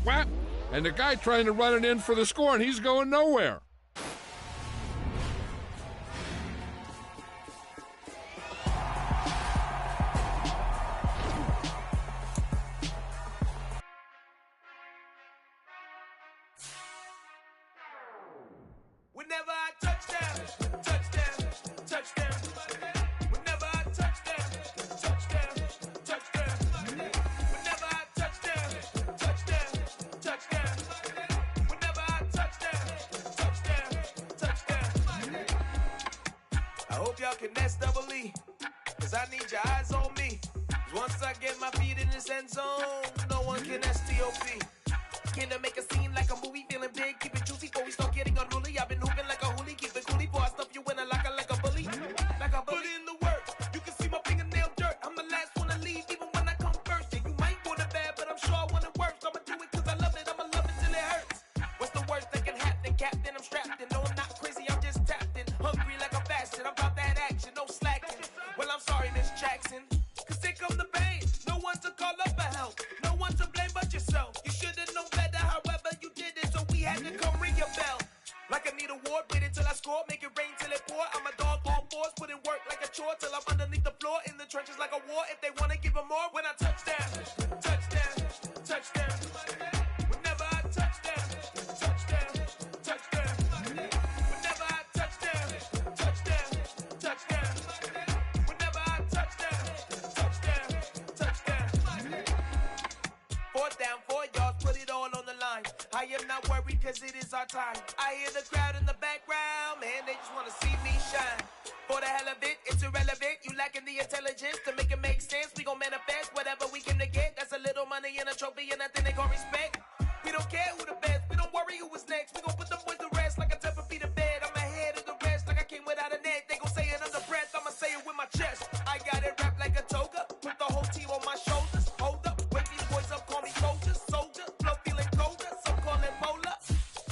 whap, and the guy trying to run it in for the score, and he's going nowhere. Whenever I touchdown, touchdown, touchdown. Whenever I touchdown, touchdown, touchdown. Whenever I touchdown, touchdown, touchdown. Whenever I touchdown, touchdown. I hope y'all can nest double E, cause I need your eyes on me. 'Cause once I get my feet in this end zone, no one can STOP. Came to make a scene like a movie, feeling big, keep it juicy before we start getting unruly. I've been hooping like a hoolie, keep it coolie before I stuff you in a locker like a bully. Like a bully. Put in the work, you can see my fingernail dirt. I'm the last one to leave, even when I come first. Yeah, you might want it bad, but I'm sure I want it worse. I'ma do it cause I love it, I'ma love it till it hurts. What's the worst that can happen, Captain? I'm strapped in, no I'm not crazy, I'm just tapped in. Hungry like a fashion, I'm about that action, no slacking. Well, I'm sorry, Miss Jackson, cause here come the pain. No one to call up for help, no one to blame but yourself. You should've known better, however you did it, so we had to come ring your bell. Like I need a ward, wait until I score, make it rain till it pour. I'm a dog on fours, put in work like a chore till I'm underneath the floor, in the trenches like a war. If they wanna give them more, when I touchdown, touchdown, touchdown. Whenever I touchdown, touchdown, touchdown. Whenever I touchdown, touchdown, touchdown. Whenever I touchdown, touchdown, touchdown. Fourth down, 4 yards, put it all on the line. I am not worried cause it is our time. I hear the crowd in the background, man, they just wanna see me shine. For the hell of it, it's irrelevant. You lacking the intelligence to make it make sense. We gon' manifest whatever we came to get. That's a little money and a trophy and nothing they gon' respect. We don't care who the best, we don't worry who is next. We gon' put them boys to rest like a 10 feet of bed. I'm ahead of the rest like I came without a net. They gon' say it under breath, I'ma say it with my chest. I got it wrapped like a toga, put the whole team on my shoulders. Hold up, wake these boys up, call me soldier, soldier. Flow feeling colder, some call it polar.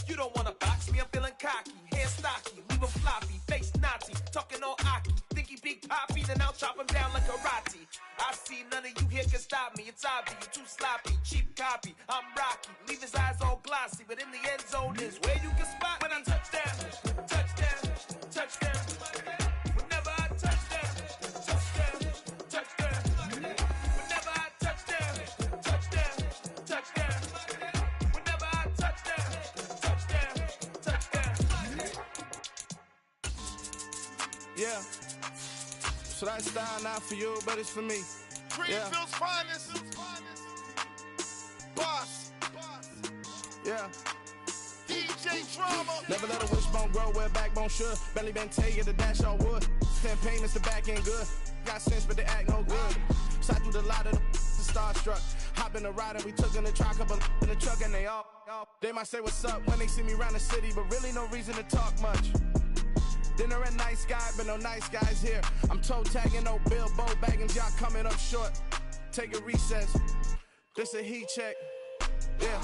You don't wanna box me, I'm feeling cocky. Hair stocky, leave him floppy, face naughty. Talking all aki, think he big poppy, then I'll chop him down like karate. I see none of you here can stop me. It's obvious, you too sloppy, cheap copy. I'm Rocky, leave his eyes all glossy, but in the end zone is where you can spot when I touchdown, touchdown, touchdown. Whenever I touchdown, touchdown, touchdown. Whenever I touchdown, touchdown, touchdown. Whenever I touchdown, touchdown, touchdown. Yeah. So that style not for you, but it's for me. Greenfield's finest. Boss. Yeah. DJ Drama. Never let a wishbone grow where a backbone should. Belly been tell you the dash on wood. Campaign is the back end good. Got sense, but they act no good. Side through the lot of the starstruck. Hop in the ride and we took in the truck, couple in the truck, and they all. They might say what's up when they see me around the city, but really no reason to talk much. Dinner at nice guy, but no nice guys here. I'm toe tagging, no Bilbo bagging, y'all coming up short. Take a recess. This a heat check. Yeah.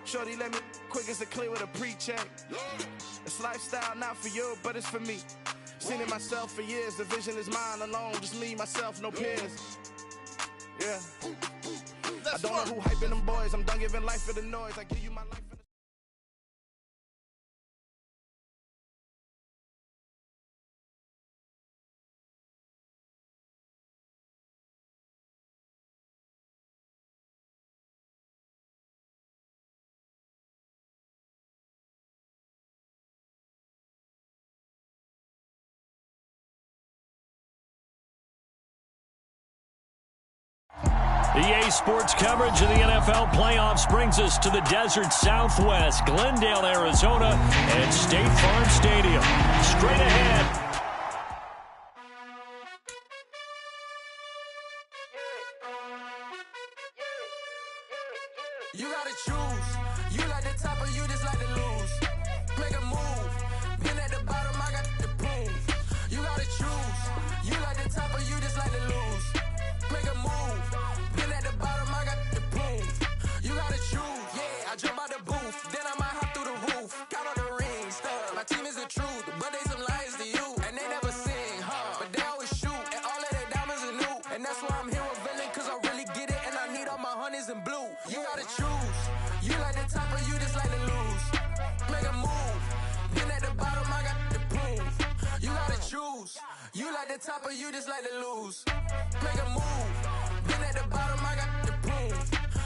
Shorty let me quick as a clear with a pre-check. It's lifestyle not for you, but it's for me. Seen it myself for years. The vision is mine alone. Just me, myself, no peers. Yeah. I don't know who hyping them boys. I'm done giving life for the noise. I give you my life for the... EA Sports coverage of the NFL playoffs brings us to the desert Southwest, Glendale, Arizona, and State Farm Stadium. Straight ahead. You gotta choose. You like the top or you just like to lose. Make a move. Been at the bottom, I got the prove. You gotta choose. You like the top or you just like to lose. Make a move. Been at the bottom, I got the prove. You gotta choose. Yeah, I jump out the booth. Then I might hop through the roof. Count on the rings. My team is the truth, but they some liars to you. And they never sing, but they always shoot. And all of their diamonds are new. And that's why I'm here with villain, cause I really get it. And I need all my honeys in blue. You gotta choose. You like the You like the top or you just like to lose? Make a move. Been at the bottom, I got the prove.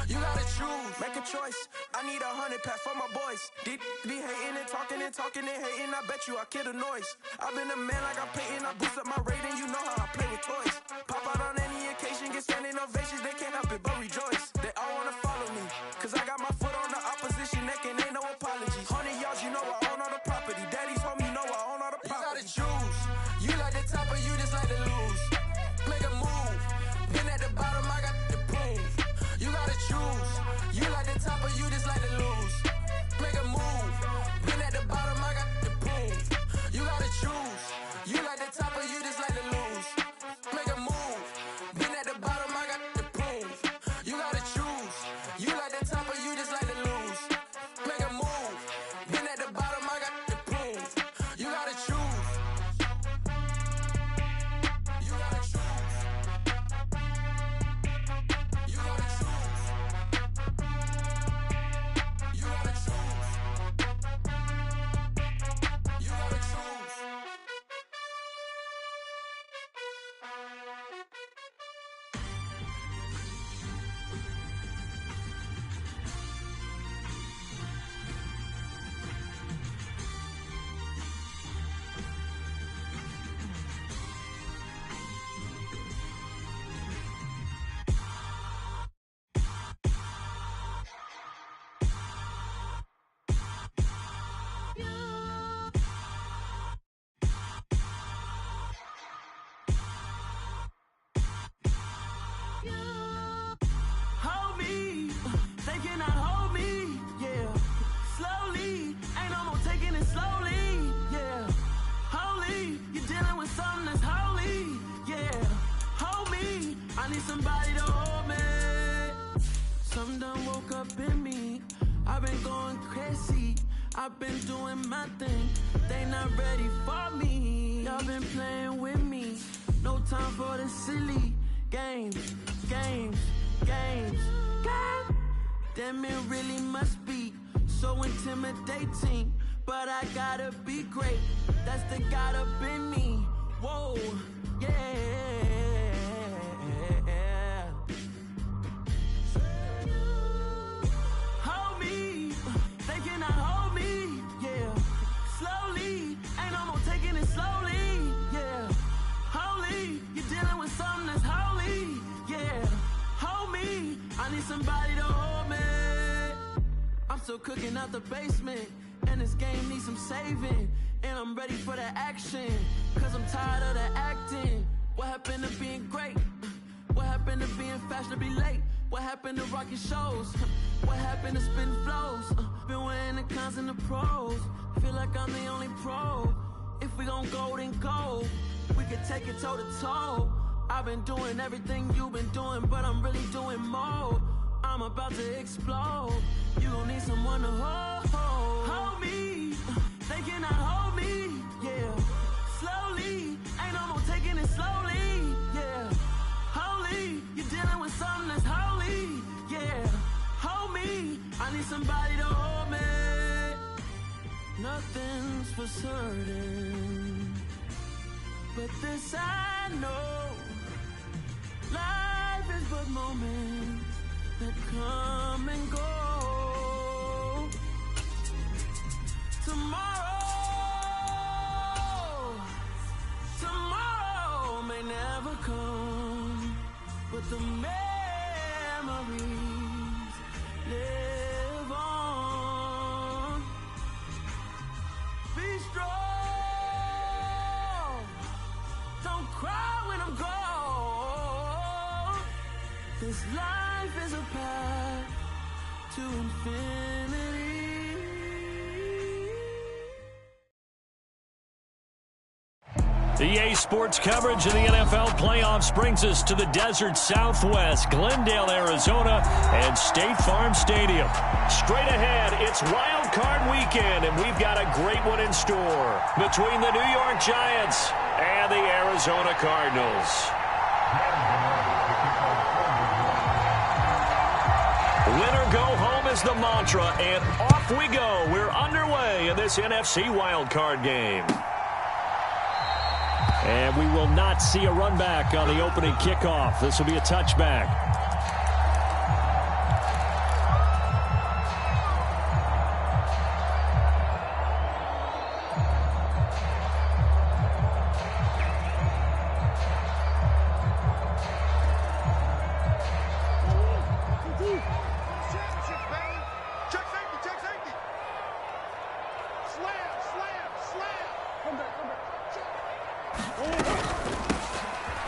You gotta choose. Make a choice. I need 100 pack for my boys. Deep be hating and talking and hating. I bet you I kill the noise. I've been a man like I'm Peyton. I boost up my rating. You know how I play with toys. Pop out on any occasion, get standing ovations. They can't help it but rejoice. They all wanna follow me, cause I got my foot on the opposition neck and ain't no apologies. 100 yards, you know I own all the property. Daddy's home, you know I own all the property. You gotta choose. You like the top or you just like to lose? Make a move. Been at the bottom, I got the prove. You gotta choose. You like the top or you just like to lose? Make a move. Been at the bottom, I got the prove. You gotta choose. You like the top or you just like to lose? Make a move. Been at the bottom, I got the prove. You gotta choose. You like the top or you just like to lose? Make a move. Been at the bottom, I got the prove. You gotta choose. You gotta choose. You gotta choose. You gotta choose. You gotta choose. Hold me, they cannot hold me, yeah. Slowly, ain't no more taking it slowly, yeah. Holy, you're dealing with something that's holy, yeah. Hold me, I need somebody to hold me. Something done woke up in me. I've been going crazy, I've been doing my thing. They not ready for me. Y'all been playing with me. No time for the silly games, games, games, games. Damn, it really must be so intimidating. But I gotta be great. That's the God up in me. Whoa, yeah. Hold me, they cannot hold me, yeah. Slowly, ain't no more taking it slowly, yeah. Holy, you're dealing with something that's holy, yeah. Hold me, I need somebody to hold me. I'm still cooking out the basement, and this game needs some saving. And I'm ready for the action, cause I'm tired of the acting. What happened to being great? What happened to being fashionably late? What happened to rocking shows? What happened to spitting flows? Been wearing the cons and the pros. Feel like I'm the only pro. If we gon' go, then go. We could take it toe to toe. I've been doing everything you've been doing, but I'm really doing more. I'm about to explode. You gon' need someone to hold. Hold me, they cannot hold me, yeah. Slowly, ain't no more taking it slowly, yeah. Holy, you're dealing with something that's holy, yeah. Hold me, I need somebody to hold me. Nothing's for certain, but this I know. Life is but moments that come and go. Tomorrow may never come, but the memories live on. Be strong, don't cry when I'm gone. This life is a path to infinity. The EA Sports coverage of the NFL playoffs brings us to the desert Southwest, Glendale, Arizona, and State Farm Stadium. Straight ahead, it's Wild Card Weekend, and we've got a great one in store between the New York Giants and the Arizona Cardinals. Win or go home is the mantra, and off we go. We're underway in this NFC Wild Card game. And we will not see a run back on the opening kickoff. This will be a touchback.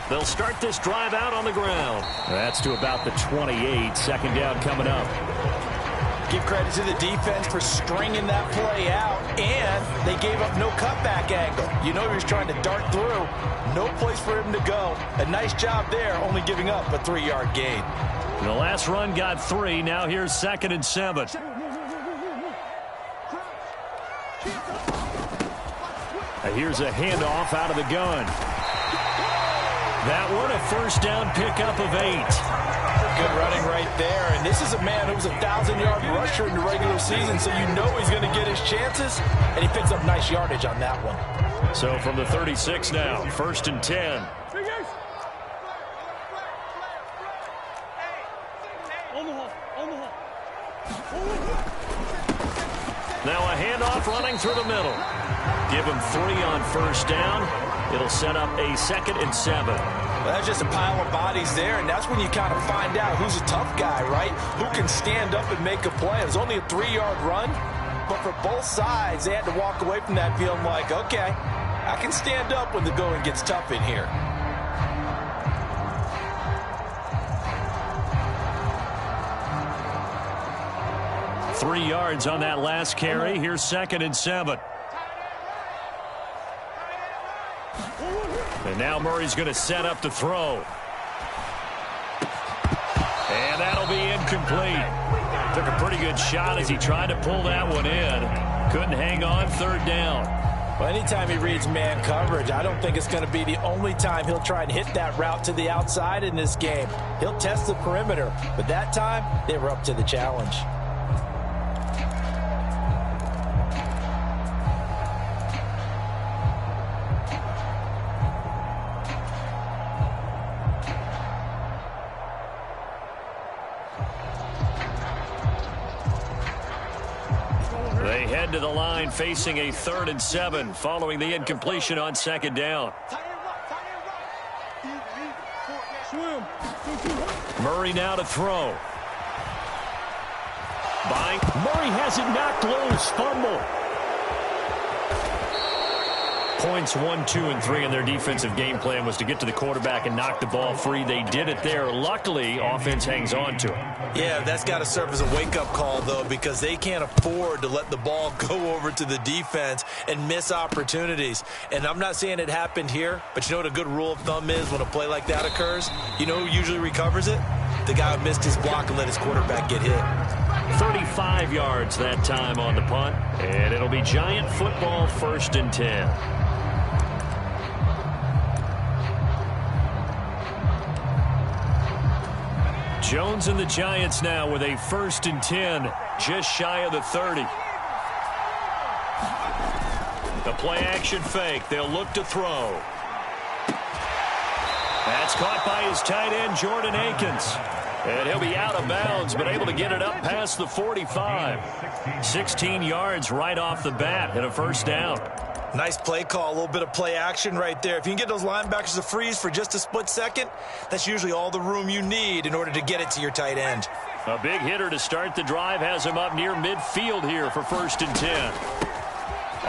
They'll start this drive out on the ground. That's to about the 28. Second down coming up. Give credit to the defense for stringing that play out, and they gave up no cutback angle. You know he was trying to dart through. No place for him to go. A nice job there, only giving up a 3-yard gain. The last run got 3. Now here's 2nd and 7. Here's a handoff out of the gun. That one a first down pickup of 8. Good running right there. And this is a man who was a 1,000-yard rusher in the regular season, so you know he's going to get his chances. And he picks up nice yardage on that one. So from the 36 now, 1st and 10. Now a handoff running through the middle. Give him 3 on first down. It'll set up a 2nd and 7. Well, that's just a pile of bodies there, and that's when you kind of find out who's a tough guy, right? Who can stand up and make a play. It was only a 3-yard run, but for both sides, they had to walk away from that feeling like, okay, I can stand up when the going gets tough in here. Three yards on that last carry. Here's 2nd and 7. And now Murray's going to set up to throw. And that'll be incomplete. Took a pretty good shot as he tried to pull that one in. Couldn't hang on. 3rd down. Well, anytime he reads man coverage, I don't think it's going to be the only time he'll try and hit that route to the outside in this game. He'll test the perimeter, but that time they were up to the challenge. They head to the line facing a 3rd and 7 following the incompletion on 2nd down. Murray now to throw. Murray has it knocked loose. Fumble. Points 1, 2, and 3 in their defensive game plan was to get to the quarterback and knock the ball free. They did it there. Luckily, offense hangs on to it. Yeah, that's got to serve as a wake-up call, though, because they can't afford to let the ball go over to the defense and miss opportunities. And I'm not saying it happened here, but you know what a good rule of thumb is when a play like that occurs? You know who usually recovers it? The guy who missed his block and let his quarterback get hit. 35 yards that time on the punt, and it'll be Giant football 1st and 10. Jones and the Giants now with a 1st and 10, just shy of the 30. The play action fake. They'll look to throw. That's caught by his tight end, Jordan Akins. And he'll be out of bounds, but able to get it up past the 45. 16 yards right off the bat and a 1st down. Nice play call, a little bit of play action right there. If you can get those linebackers to freeze for just a split second, that's usually all the room you need in order to get it to your tight end. A big hitter to start the drive has him up near midfield here for 1st and 10.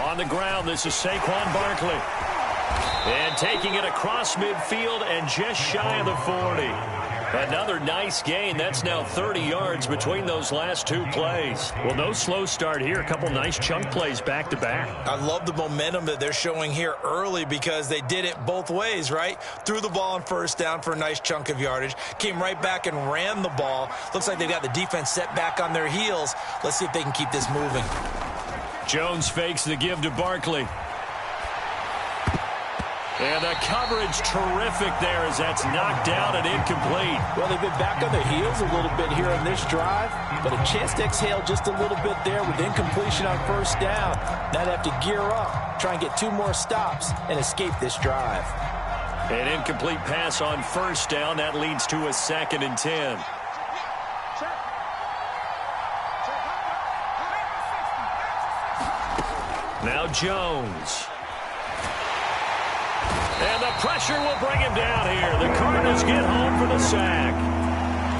On the ground, this is Saquon Barkley. And taking it across midfield and just shy of the 40. Another nice gain. That's now 30 yards between those last 2 plays. Well, no slow start here. A couple nice chunk plays back-to-back. I love the momentum that they're showing here early because they did it both ways, right? Threw the ball on 1st down for a nice chunk of yardage. Came right back and ran the ball. Looks like they've got the defense set back on their heels. Let's see if they can keep this moving. Jones fakes the give to Barkley. And the coverage terrific there as that's knocked down and incomplete. Well, they've been back on their heels a little bit here on this drive, but a chance to exhale just a little bit there with incompletion on first down. Now they have to gear up, try and get 2 more stops, and escape this drive. An incomplete pass on first down. That leads to a 2nd and 10. Now Jones. And the pressure will bring him down here. The Cardinals get home for the sack.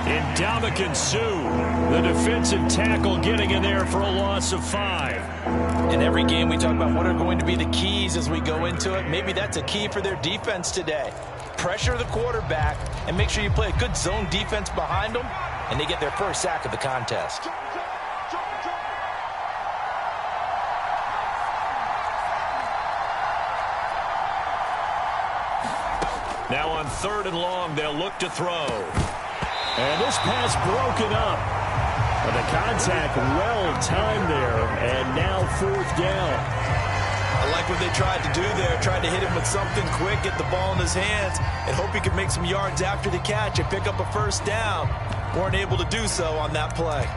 Ndamukong Suh, the defensive tackle, getting in there for a loss of 5. In every game, we talk about what are going to be the keys as we go into it. Maybe that's a key for their defense today. Pressure the quarterback and make sure you play a good zone defense behind them, and they get their first sack of the contest. Now on 3rd and long, they'll look to throw. And this pass broken up. And the contact well timed there, and now 4th down. I like what they tried to do there. Tried to hit him with something quick, get the ball in his hands, and hope he could make some yards after the catch and pick up a first down. Weren't able to do so on that play.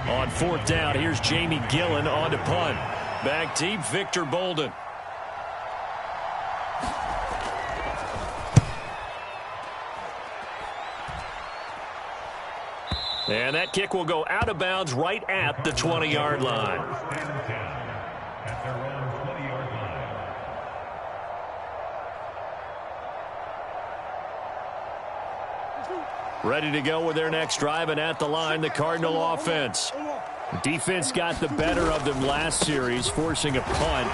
On 4th down, here's Jamie Gillen on to punt. Back deep, Victor Bolden. And that kick will go out of bounds right at the 20-yard line. Ready to go with their next drive, and at the line, the Cardinal offense. Defense got the better of them last series, forcing a punt.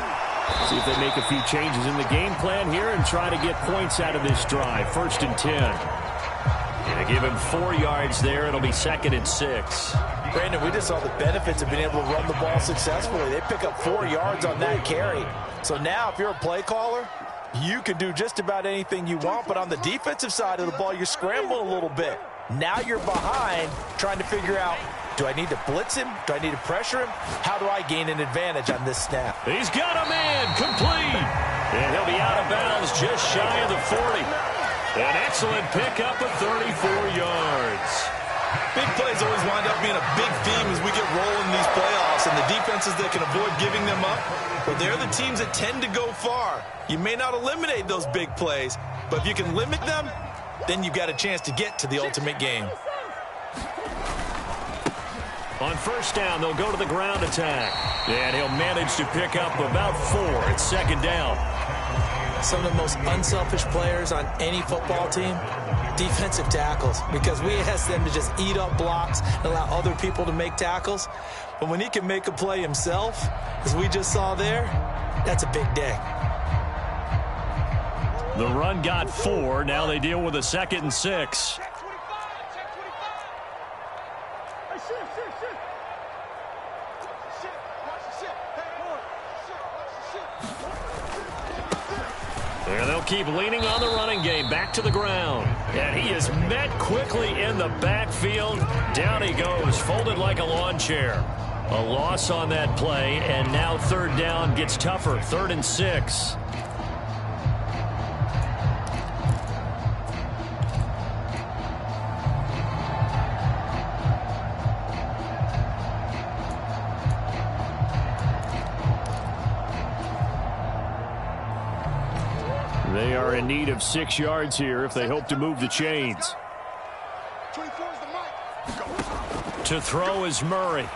See if they make a few changes in the game plan here and try to get points out of this drive. 1st and 10. And they give him 4 yards there. It'll be 2nd and 6. Brandon, we just saw the benefits of being able to run the ball successfully. They pick up 4 yards on that carry. So now if you're a play caller, you can do just about anything you want, but on the defensive side of the ball, you're scrambling a little bit. Now you're behind, trying to figure out, do I need to blitz him? Do I need to pressure him? How do I gain an advantage on this snap? He's got a man, complete. And he'll be out of bounds just shy of the 40. An excellent pickup of 34 yards. Big plays always wind up being a big theme as we get rolling in these playoffs, and the defenses that can avoid giving them up, well, they're the teams that tend to go far. You may not eliminate those big plays, but if you can limit them, then you've got a chance to get to the ultimate game. On 1st down, they'll go to the ground attack. And he'll manage to pick up about 4. It's 2nd down. Some of the most unselfish players on any football team, defensive tackles, because we ask them to just eat up blocks and allow other people to make tackles. But when he can make a play himself, as we just saw there, that's a big day. The run got 4. Now they deal with a 2nd and 6. And they'll keep leaning on the running game. Back to the ground. And he is met quickly in the backfield. Down he goes, folded like a lawn chair. A loss on that play, and now 3rd down gets tougher. 3rd and 6. They are in need of 6 yards here if they hope to move the chains. To throw is Murray.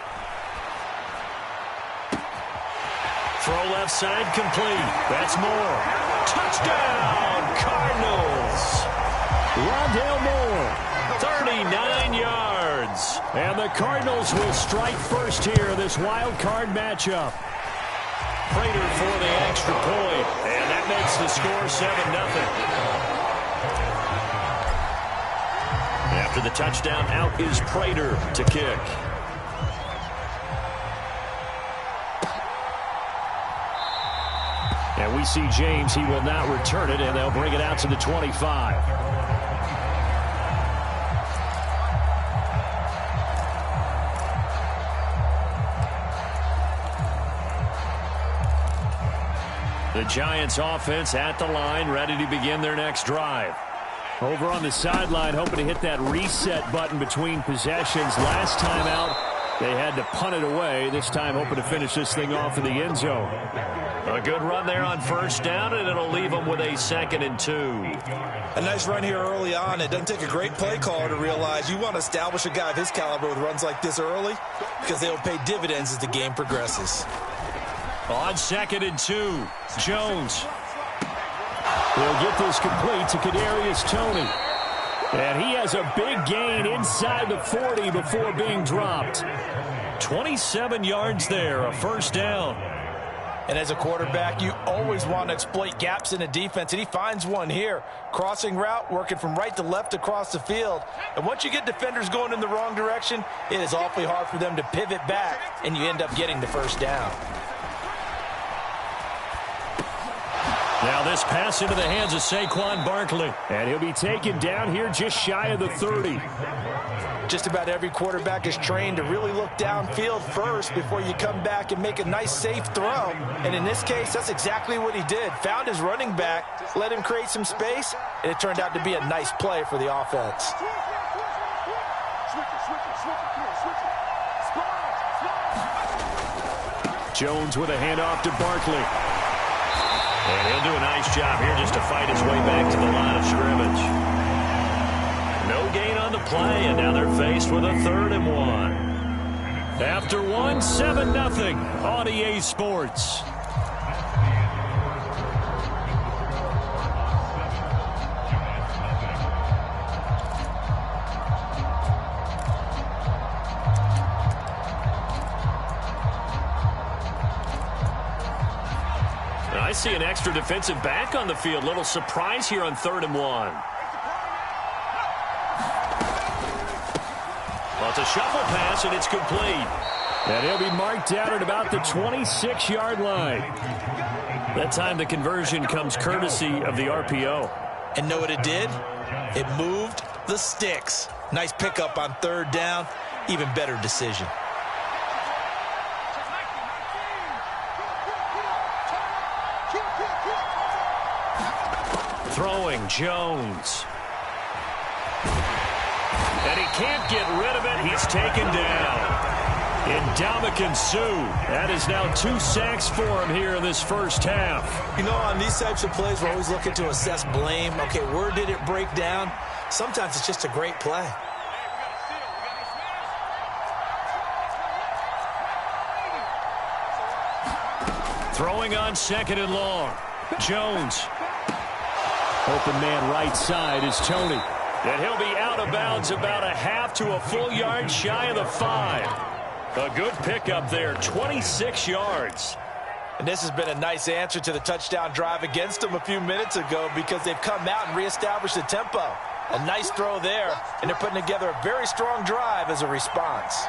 Throw left side complete. That's Moore. Touchdown, Cardinals. Rondale Moore, 39 yards. And the Cardinals will strike first here, this wild card matchup. Prater for the extra point, and that makes the score 7-0. After the touchdown, out is Prater to kick. And And we see James. He will not return it, and they'll bring it out to the 25. The Giants offense at the line, ready to begin their next drive. Over on the sideline, hoping to hit that reset button between possessions. Last time out, they had to punt it away. This time, hoping to finish this thing off in the end zone. A good run there on first down, and it'll leave them with a 2nd and 2. A nice run here early on. It doesn't take a great play caller to realize you want to establish a guy of his caliber with runs like this early because they will pay dividends as the game progresses. On 2nd and 2, Jones. He'll get this complete to Kadarius Toney. And he has a big gain inside the 40 before being dropped. 27 yards there, a first down. And as a quarterback, you always want to exploit gaps in the defense, and he finds one here. Crossing route, working from right to left across the field. And once you get defenders going in the wrong direction, it is awfully hard for them to pivot back, and you end up getting the first down. Now this pass into the hands of Saquon Barkley. And he'll be taken down here just shy of the 30. Just about every quarterback is trained to really look downfield first before you come back and make a nice, safe throw. And in this case, that's exactly what he did. Found his running back, let him create some space, and it turned out to be a nice play for the offense. Jones with a handoff to Barkley. And he'll do a nice job here just to fight his way back to the line of scrimmage. No gain on the play, and now they're faced with a 3rd and 1. After 1, 7-0 on EA Sports. I see an extra defensive back on the field. Little surprise here on 3rd and 1. Well, it's a shuffle pass, and it's complete. And he'll be marked down at about the 26-yard line. That time the conversion comes courtesy of the RPO. And know what it did? It moved the sticks. Nice pickup on 3rd down. Even better decision. Throwing Jones. And he can't get rid of it. He's taken down. Ndamukong Suh. That is now 2 sacks for him here in this first half. You know, on these types of plays, we're always looking to assess blame. Okay, where did it break down? Sometimes it's just a great play. Throwing on 2nd and long. Jones. Open man right side is Toney. And he'll be out of bounds about a half to a full yard shy of the 5. A good pickup there, 26 yards. And this has been a nice answer to the touchdown drive against them a few minutes ago because they've come out and reestablished the tempo. A nice throw there, and they're putting together a very strong drive as a response.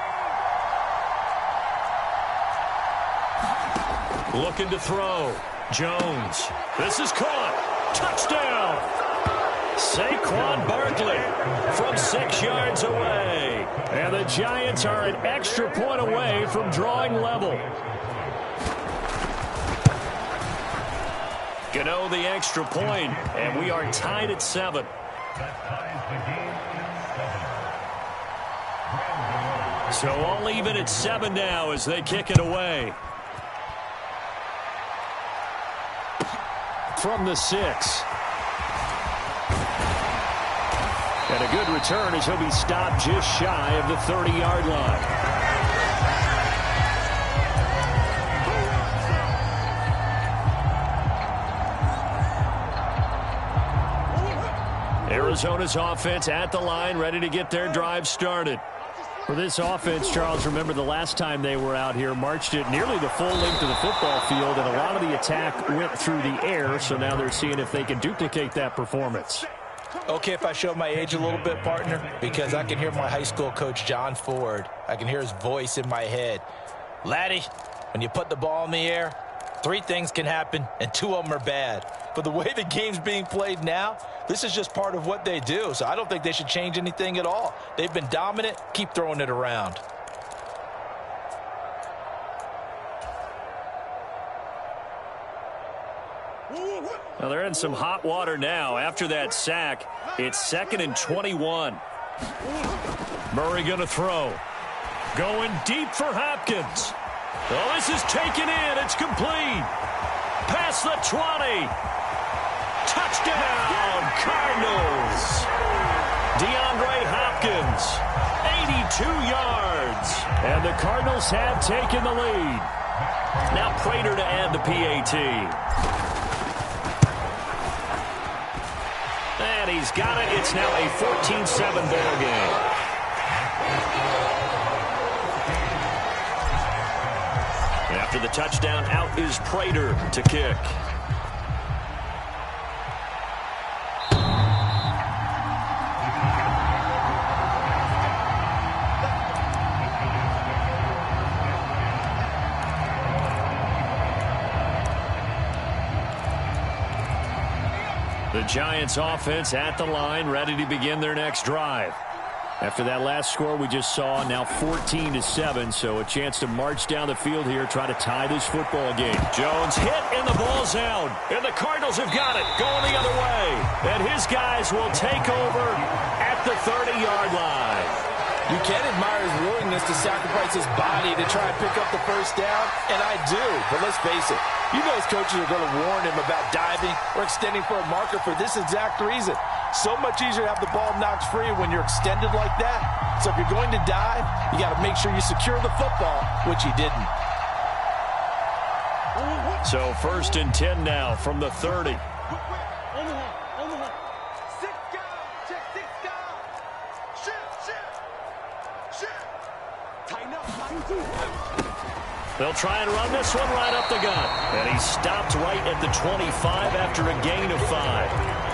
Looking to throw. Jones. This is caught. Touchdown! Saquon Barkley from 6 yards away. And the Giants are an extra point away from drawing level. Gano the extra point, and we are tied at 7. So all even at 7 now as they kick it away. From the 6. And a good return as he'll be stopped just shy of the 30-yard line. Arizona's offense at the line, ready to get their drive started. For this offense, Charles, remember the last time they were out here, marched it nearly the full length of the football field, and a lot of the attack went through the air, so now they're seeing if they can duplicate that performance. Okay, if I show my age a little bit, partner, because I can hear my high school coach, John Ford. I can hear his voice in my head. Laddie, when you put the ball in the air, Three things can happen, and two of them are bad. But the way the game's being played now, this is just part of what they do. So I don't think they should change anything at all. They've been dominant. Keep throwing it around. Well, they're in some hot water now. After that sack, it's 2nd and 21. Murray going to throw. Going deep for Hopkins. Oh, this is taken in. It's complete. Past the 20. Touchdown, Cardinals. DeAndre Hopkins, 82 yards. And the Cardinals have taken the lead. Now Prater to add the PAT. And he's got it. It's now a 14-7 ball game. After the touchdown, out is Prater to kick. The Giants offense at the line, ready to begin their next drive. After that last score we just saw, now 14-7, so a chance to march down the field here, try to tie this football game. Jones hit, and the ball's out. And the Cardinals have got it, going the other way. And his guys will take over at the 30-yard line. You can admire his willingness to sacrifice his body to try and pick up the first down, and I do. But let's face it, you know his coaches are going to warn him about diving or extending for a marker for this exact reason. So much easier to have the ball knocked free when you're extended like that. So if you're going to dive, you got to make sure you secure the football, which he didn't. So 1st and 10 now from the 30. They'll try and run this one right up the gut. And he stopped right at the 25 after a gain of 5.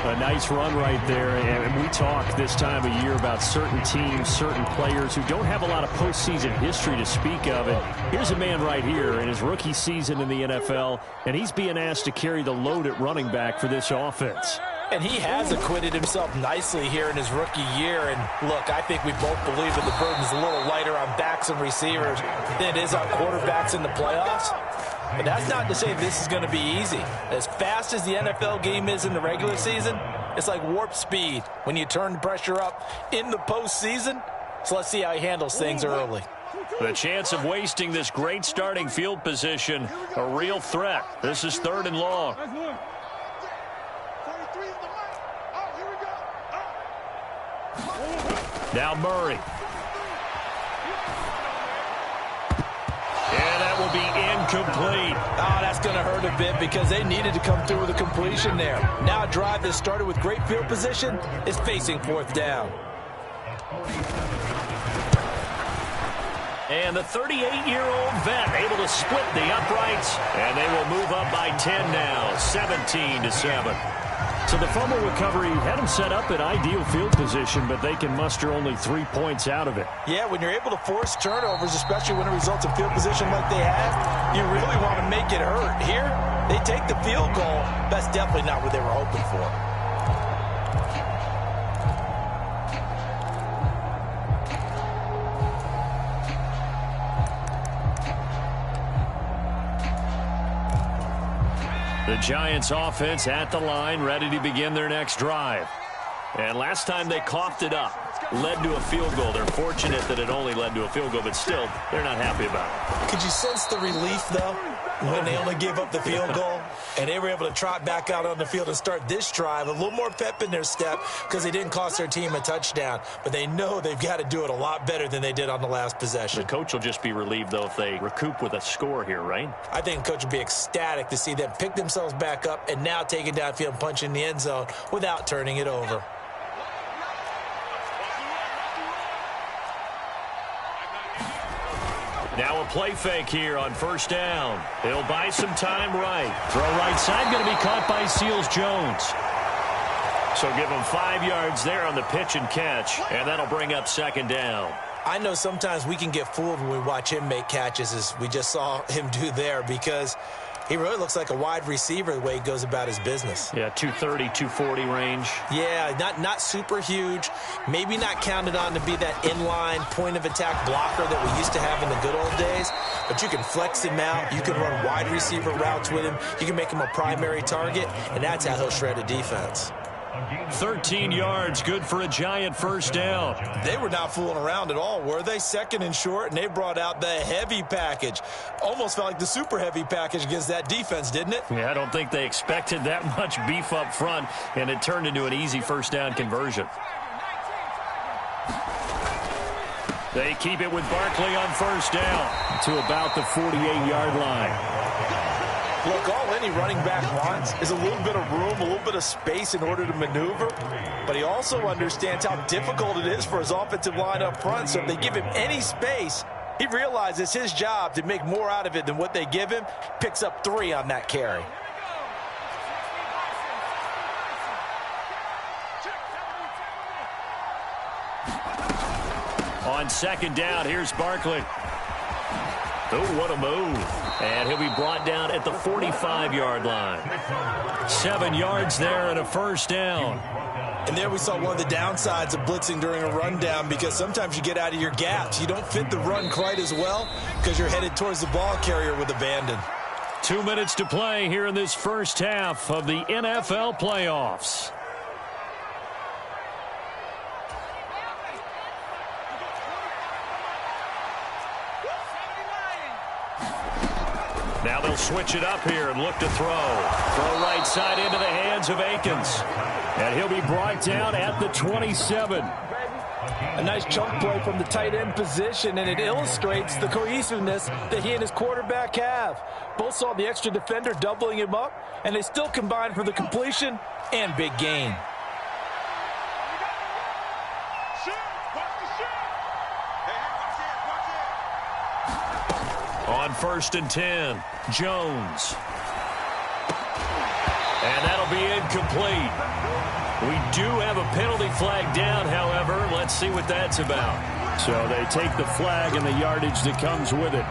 A nice run right there. And we talk this time of year about certain teams, certain players who don't have a lot of postseason history to speak of. And here's a man right here in his rookie season in the NFL, and he's being asked to carry the load at running back for this offense. And he has acquitted himself nicely here in his rookie year. And look, I think we both believe that the burden's a little lighter on backs and receivers than it is on quarterbacks in the playoffs. But that's not to say this is going to be easy. As fast as the NFL game is in the regular season, it's like warp speed when you turn the pressure up in the postseason. So let's see how he handles things early. The chance of wasting this great starting field position, a real threat. This is 3rd and long. Now Murray. And that will be incomplete. Oh, that's going to hurt a bit because they needed to come through with a completion there. Now a drive that started with great field position is facing 4th down. And the 38-year-old vet able to split the uprights. And they will move up by 10 now, 17-7. So the fumble recovery had them set up in ideal field position, but they can muster only 3 points out of it. Yeah, when you're able to force turnovers, especially when it results in field position like they have, you really want to make it hurt. Here, they take the field goal. That's definitely not what they were hoping for. The Giants offense at the line, ready to begin their next drive. And last time they coughed it up, led to a field goal. They're fortunate that it only led to a field goal, but still, they're not happy about it. Could you sense the relief, though, when they only gave up the field goal? And they were able to trot back out on the field and start this drive. A little more pep in their step because they didn't cost their team a touchdown. But they know they've got to do it a lot better than they did on the last possession. The coach will just be relieved, though, if they recoup with a score here, right? I think the coach will be ecstatic to see them pick themselves back up and now take it downfield and punch in the end zone without turning it over. Now a play fake here on 1st down. He'll buy some time right. Throw right side going to be caught by Seals-Jones. So give him 5 yards there on the pitch and catch, and that'll bring up 2nd down. I know sometimes we can get fooled when we watch him make catches, as we just saw him do there, because He really looks like a wide receiver the way he goes about his business. Yeah, 230, 240 range. Yeah, not super huge. Maybe not counted on to be that inline point-of-attack blocker that we used to have in the good old days. But you can flex him out. You can run wide receiver routes with him. You can make him a primary target, and that's how he'll shred a defense. 13 yards, good for a Giant first down. They were not fooling around at all, were they? Second and short, and they brought out the heavy package. Almost felt like the super heavy package against that defense, didn't it? Yeah, I don't think they expected that much beef up front, and it turned into an easy first down conversion. They keep it with Barkley on first down to about the 48-yard line. Look, all any running back wants is a little bit of room, a little bit of space in order to maneuver. But he also understands how difficult it is for his offensive line up front. So if they give him any space, he realizes it's his job to make more out of it than what they give him. Picks up 3 on that carry. On second down, here's Barkley. Oh, what a move. And he'll be brought down at the 45-yard line. 7 yards there and a first down. And there we saw one of the downsides of blitzing during a rundown, because sometimes you get out of your gaps. You don't fit the run quite as well because you're headed towards the ball carrier with abandon. 2 minutes to play here in this first half of the NFL playoffs. Now they'll switch it up here and look to throw. Throw right side into the hands of Akins. And he'll be brought down at the 27. A nice chunk play from the tight end position, and it illustrates the cohesiveness that he and his quarterback have. Both saw the extra defender doubling him up, and they still combined for the completion and big gain. On first and 10, Jones. And that'll be incomplete. We do have a penalty flag down, however. Let's see what that's about. So they take the flag and the yardage that comes with it.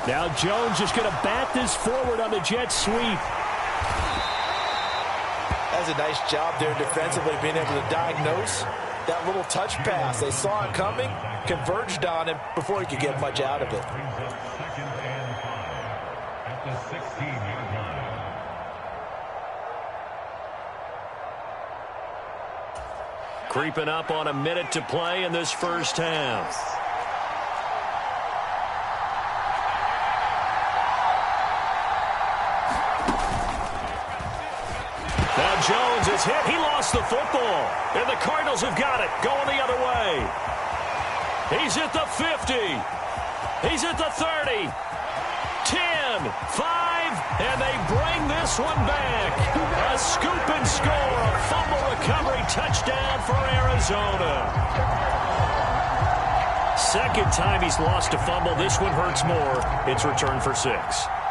Now Jones is going to bat this forward on the jet sweep. That's a nice job there defensively, being able to diagnose that little touch pass. They saw it coming, converged on him before he could get much out of it. Creeping up on a minute to play in this first half. Now Jones is hit. He lost the football. And the Cardinals have got it. Going the other way. He's at the 50. He's at the 30. 10, 5, and they bring this one back. A scoop and score. A fumble recovery touchdown for Arizona. Second time he's lost a fumble. This one hurts more. It's returned for 6.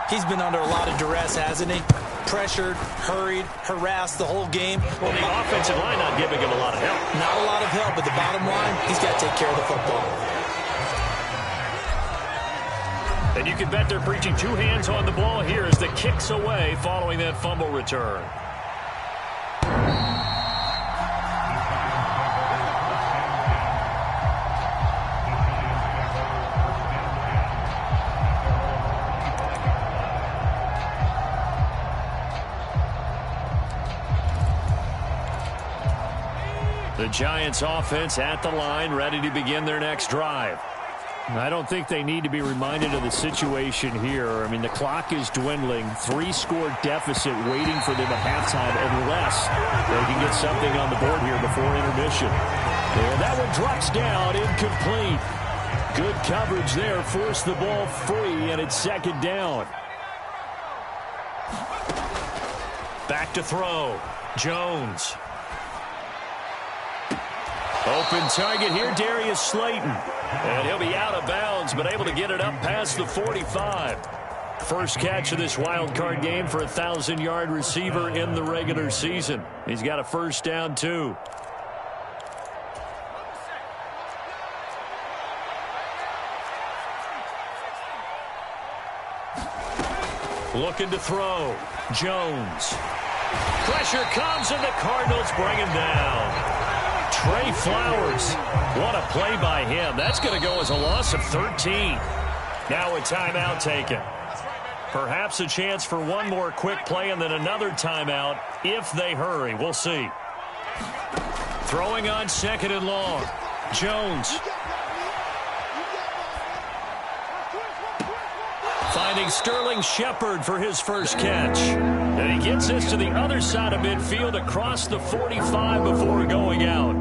He's been under a lot of duress, hasn't he? Pressured, hurried, harassed the whole game. Well, the offensive line not giving him a lot of help. Not a lot of help, but the bottom line, he's got to take care of the football. And you can bet they're preaching 2 hands on the ball here as the kick's away following that fumble return. The Giants offense at the line, ready to begin their next drive. I don't think they need to be reminded of the situation here. I mean, the clock is dwindling. 3-score deficit waiting for them at halftime unless they can get something on the board here before intermission. And that one drops down, incomplete. Good coverage there, forced the ball free, and it's second down. Back to throw. Jones. Open target here, Darius Slayton. And he'll be out of bounds, but able to get it up past the 45. First catch of this wild card game for a 1,000-yard receiver in the regular season. He's got a first down, too. Looking to throw. Jones. Pressure comes, and the Cardinals bring him down. Trey Flowers. What a play by him. That's going to go as a loss of 13. Now a timeout taken. Perhaps a chance for one more quick play and then another timeout if they hurry. We'll see. Throwing on 2nd and long. Jones. Finding Sterling Shepard for his first catch. And he gets this to the other side of midfield across the 45 before going out.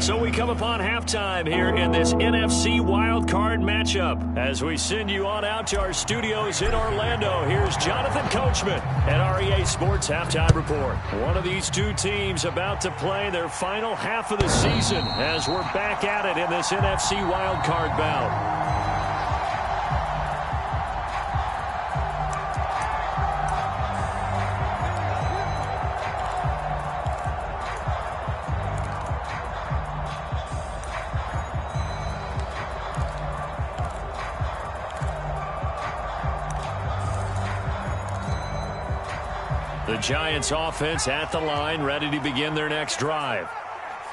So we come upon halftime here in this NFC wildcard matchup. As we send you on out to our studios in Orlando, here's Jonathan Coachman at REA Sports Halftime Report. One of these two teams about to play their final half of the season as we're back at it in this NFC wildcard bout. The Giants offense at the line, ready to begin their next drive.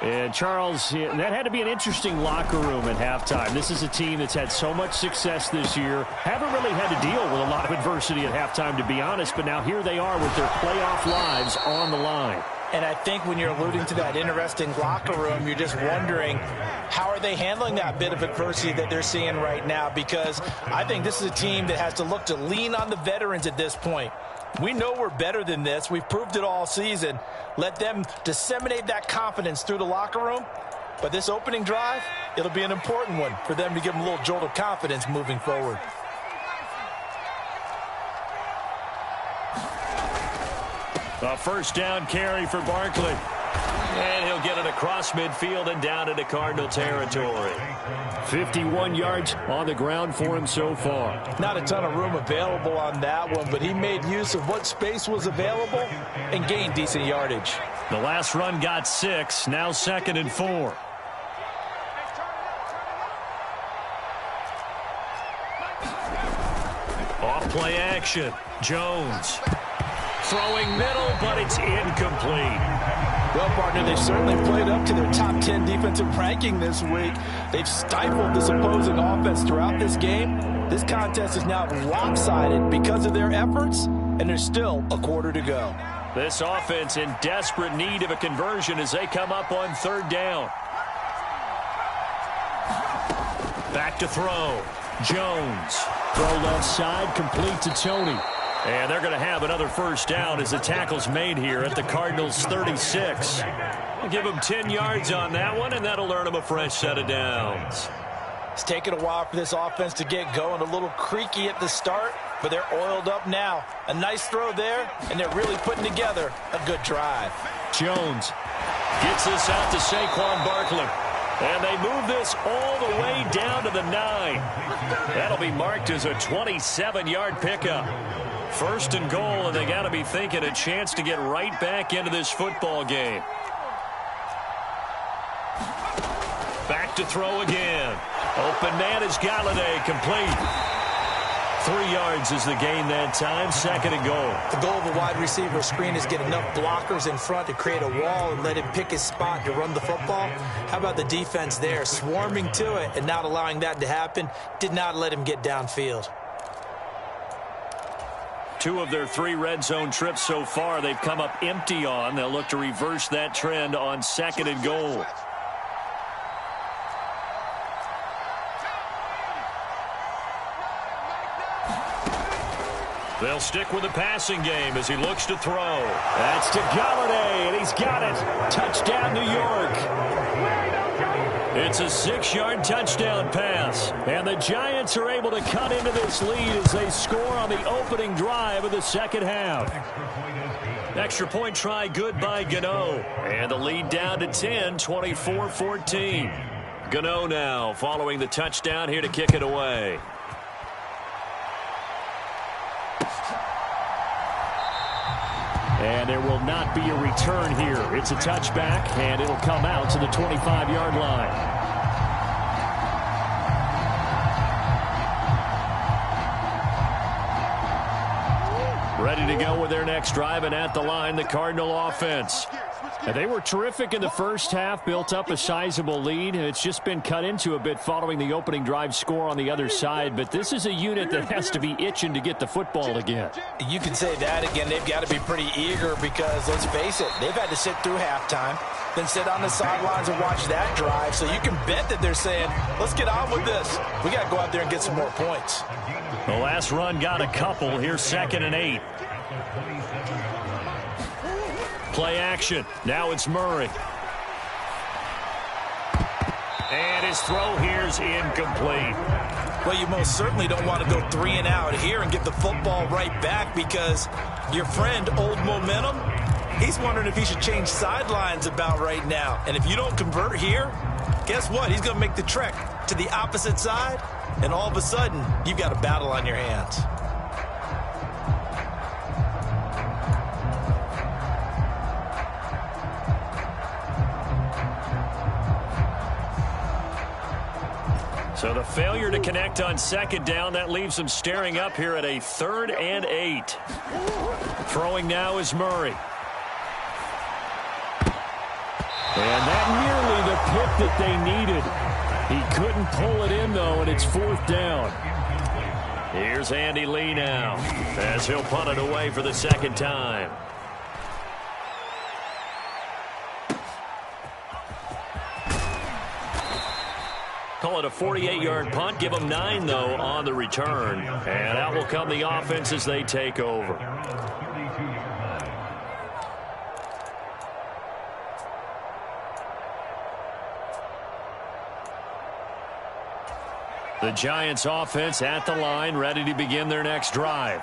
And Charles, that had to be an interesting locker room at halftime. This is a team that's had so much success this year. Haven't really had to deal with a lot of adversity at halftime, to be honest. But now here they are with their playoff lives on the line. And I think when you're alluding to that interesting locker room, you're just wondering, how are they handling that bit of adversity that they're seeing right now? Because I think this is a team that has to look to lean on the veterans at this point. We know we're better than this. We've proved it all season. Let them disseminate that confidence through the locker room. But this opening drive, it'll be an important one for them to give them a little jolt of confidence moving forward. A first down carry for Barkley. And he'll get it across midfield and down into Cardinal territory. 51 yards on the ground for him so far. Not a ton of room available on that one, but he made use of what space was available and gained decent yardage. The last run got 6, now 2nd and 4. Off play action. Jones. Throwing middle, but it's incomplete. Well, partner, they've certainly played up to their top 10 defensive ranking this week. They've stifled this opposing offense throughout this game. This contest is now lopsided because of their efforts, and there's still a quarter to go. This offense in desperate need of a conversion as they come up on 3rd down. Back to throw. Jones. Throw left side, complete to Tony. And they're going to have another first down as the tackle's made here at the Cardinals' 36. We'll give them 10 yards on that one, and that'll earn them a fresh set of downs. It's taken a while for this offense to get going. A little creaky at the start, but they're oiled up now. A nice throw there, and they're really putting together a good drive. Jones gets this out to Saquon Barkley. And they move this all the way down to the 9. That'll be marked as a 27-yard pickup. 1st and goal, and they got to be thinking a chance to get right back into this football game. Back to throw again. Open man is Galladay, complete. 3 yards is the gain that time, 2nd and goal. The goal of a wide receiver screen is get enough blockers in front to create a wall and let him pick his spot to run the football. How about the defense there, swarming to it and not allowing that to happen? Did not let him get downfield. 2 of their 3 red zone trips so far they've come up empty on. They'll look to reverse that trend on 2nd and goal. They'll stick with the passing game as he looks to throw. That's to Galladay, and he's got it. Touchdown, New York. It's a 6-yard touchdown pass, and the Giants are able to cut into this lead as they score on the opening drive of the second half. Extra point try good by Gano. And the lead down to 10, 24-14. Gano now following the touchdown here to kick it away. And there will not be a return here. It's a touchback, and it'll come out to the 25-yard line. Ready to go with their next drive, and at the line, the Cardinal offense. And they were terrific in the first half, built up a sizable lead. It's just been cut into a bit following the opening drive score on the other side. But this is a unit that has to be itching to get the football again. You can say that again. They've got to be pretty eager because, let's face it, they've had to sit through halftime, then sit on the sidelines and watch that drive. So you can bet that they're saying, let's get on with this. We got to go out there and get some more points. The last run got a couple. Here's 2nd and 8. Play action. Now it's Murray. And his throw here's incomplete. Well, you most certainly don't want to go 3 and out here and get the football right back because your friend, Old Momentum, he's wondering if he should change sidelines about right now. And if you don't convert here, guess what? He's going to make the trek to the opposite side, and all of a sudden, you've got a battle on your hands. So the failure to connect on 2nd down, that leaves them staring up here at a 3rd and 8. Throwing now is Murray. And that nearly the pick that they needed. He couldn't pull it in, though, and it's 4th down. Here's Andy Lee now as he'll punt it away for the 2nd time. Call it a 48-yard punt. Give them 9, though, on the return. And out will come the offense as they take over. The Giants offense at the line, ready to begin their next drive.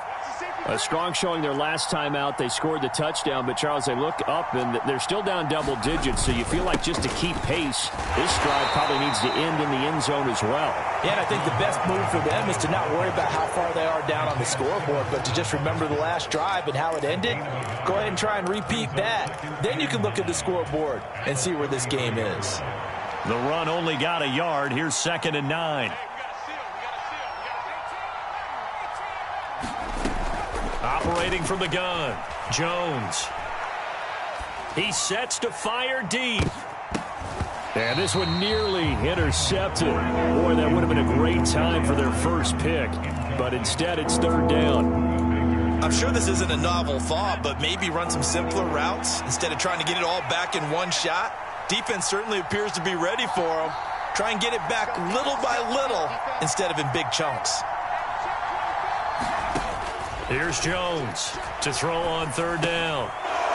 A strong showing their last time out. They scored the touchdown, but, Charles, they look up, and they're still down double digits, so you feel like just to keep pace, this drive probably needs to end in the end zone as well. Yeah, and I think the best move for them is to not worry about how far they are down on the scoreboard, but to just remember the last drive and how it ended. Go ahead and try and repeat that. Then you can look at the scoreboard and see where this game is. The run only got a yard. Here's 2nd and 9. Operating from the gun, Jones. He sets to fire deep. And this one nearly intercepted. Boy, that would have been a great time for their first pick. But instead, it's 3rd down. I'm sure this isn't a novel thought, but maybe run some simpler routes instead of trying to get it all back in one shot. Defense certainly appears to be ready for them. Try and get it back little by little instead of in big chunks. Here's Jones to throw on 3rd down.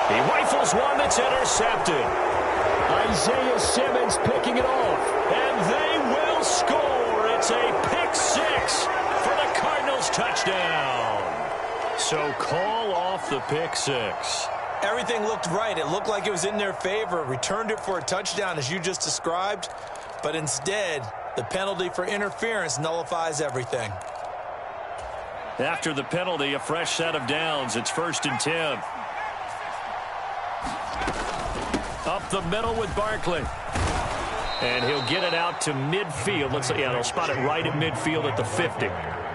He rifles one that's intercepted. Isaiah Simmons picking it off, and they will score. It's a pick 6 for the Cardinals touchdown. So call off the pick 6. Everything looked right. It looked like it was in their favor. Returned it for a touchdown, as you just described. But instead, the penalty for interference nullifies everything. After the penalty, a fresh set of downs. It's 1st and 10. Up the middle with Barkley. And he'll get it out to midfield. They'll spot it right at midfield at the 50.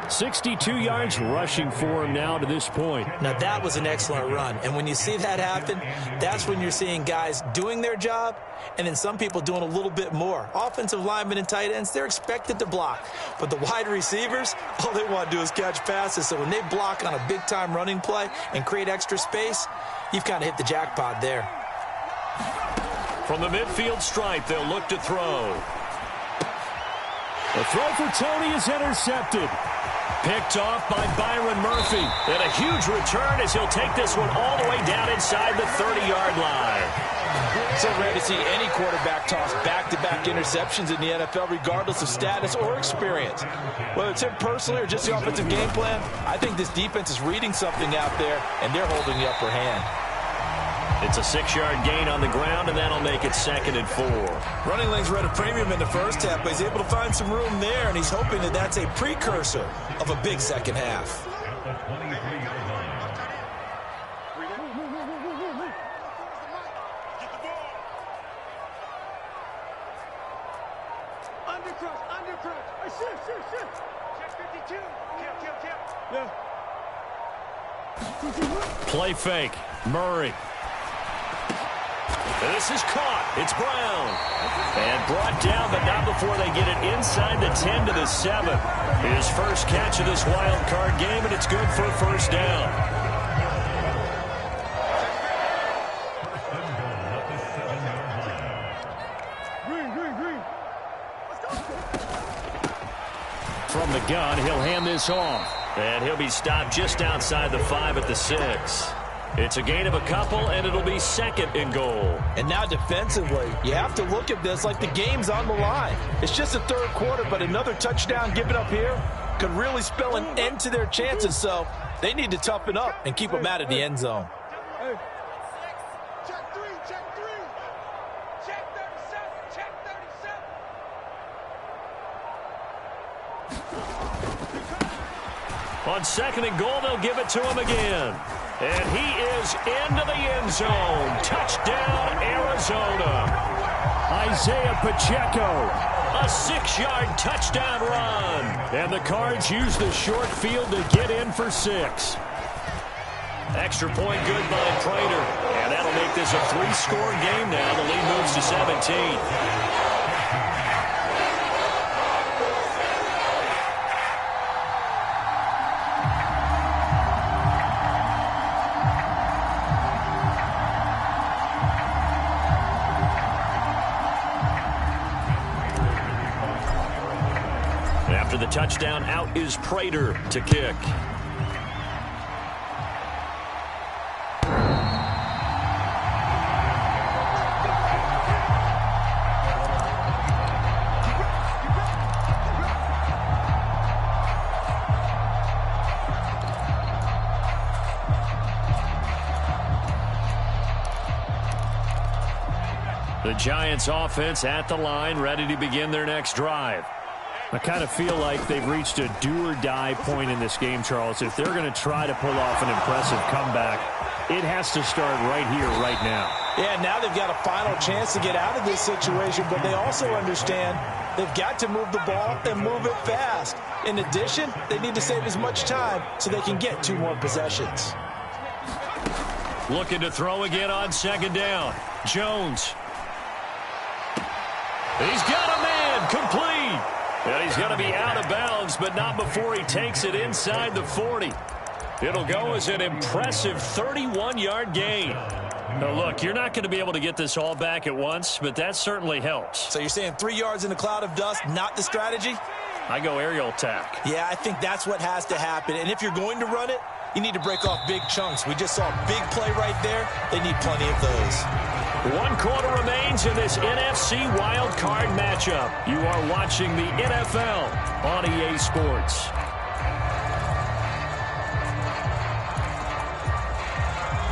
62 yards rushing for him now to this point. Now, that was an excellent run. And when you see that happen, that's when you're seeing guys doing their job and then some people doing a little bit more. Offensive linemen and tight ends, they're expected to block. But the wide receivers, all they want to do is catch passes. So when they block on a big-time running play and create extra space, you've kind of hit the jackpot there. From the midfield stripe, they'll look to throw. The throw for Tony is intercepted. Picked off by Byron Murphy. And a huge return as he'll take this one all the way down inside the 30-yard line. So rare to see any quarterback toss back-to-back interceptions in the NFL, regardless of status or experience. Whether it's him personally or just the offensive game plan, I think this defense is reading something out there, and they're holding the upper hand. It's a 6-yard gain on the ground, and that'll make it 2nd and 4. Running lanes were at a premium in the first half, but he's able to find some room there, and he's hoping that that's a precursor of a big second half. Play fake. Murray. This is caught. It's Brown. And brought down, but not before they get it inside the 10 to the 7. His first catch of this wild card game, and it's good for a first down. From the gun, he'll hand this off. And he'll be stopped just outside the 5 at the 6. It's a gain of a couple, and it'll be 2nd and goal. And now defensively, you have to look at this like the game's on the line. It's just the 3rd quarter, but another touchdown given up here could really spell an end to their chances. So they need to toughen up and keep them out of the end zone. Check 3, check 3. Check 37, check 37. On 2nd and goal, they'll give it to him again. And he is into the end zone. Touchdown, Arizona. Isaiah Pacheco, a 6-yard touchdown run. And the Cards use the short field to get in for 6. Extra point good by Prater. And that'll make this a 3-score game now. The lead moves to 17. After the touchdown, out is Prater to kick. The Giants offense at the line, ready to begin their next drive. I kind of feel like they've reached a do-or-die point in this game, Charles. If they're going to try to pull off an impressive comeback, it has to start right here, right now. Yeah, now they've got a final chance to get out of this situation, but they also understand they've got to move the ball and move it fast. In addition, they need to save as much time so they can get 2 more possessions. Looking to throw again on 2nd down. Jones. He's got a man, complete. And he's going to be out of bounds, but not before he takes it inside the 40. It'll go as an impressive 31-yard gain. Now, look, you're not going to be able to get this all back at once, but that certainly helps. So you're saying 3 yards in a cloud of dust, not the strategy? I go aerial attack. Yeah, I think that's what has to happen. And if you're going to run it, you need to break off big chunks. We just saw a big play right there. They need plenty of those. 1 quarter remains in this NFC wild card matchup. You are watching the NFL on EA Sports.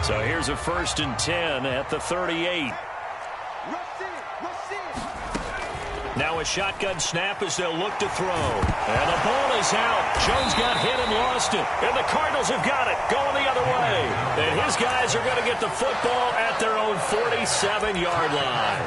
So here's a 1st and 10 at the 38. Now a shotgun snap as they'll look to throw. And the ball is out. Jones got hit and lost it. And the Cardinals have got it. Going the other way. And his guys are going to get the football at their own 47-yard line.